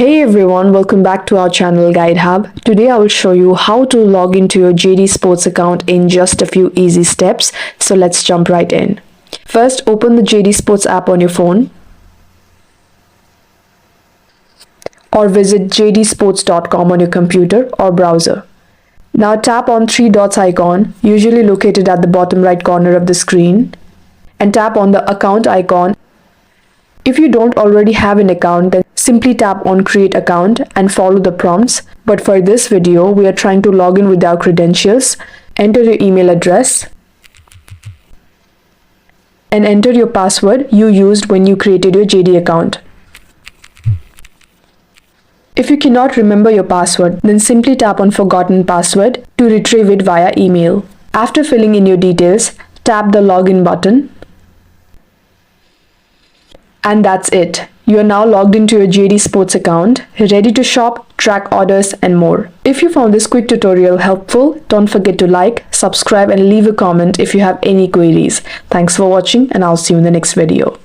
Hey everyone, welcome back to our channel Guide Hub. Today I will show you how to log into your JD Sports account in just a few easy steps. So let's jump right in. First, open the JD Sports app on your phone or visit jdsports.com on your computer or browser. Now tap on three dots icon, usually located at the bottom right corner of the screen, and tap on the account icon. If you don't already have an account, then simply tap on create account and follow the prompts. But for this video, we are trying to log in with our credentials. Enter your email address and enter your password you used when you created your JD account. If you cannot remember your password, then simply tap on forgotten password to retrieve it via email. After filling in your details, tap the login button. And that's it. You are now logged into your JD Sports account, ready to shop, track orders, and more. If you found this quick tutorial helpful, don't forget to like, subscribe, and leave a comment if you have any queries. Thanks for watching, and I'll see you in the next video.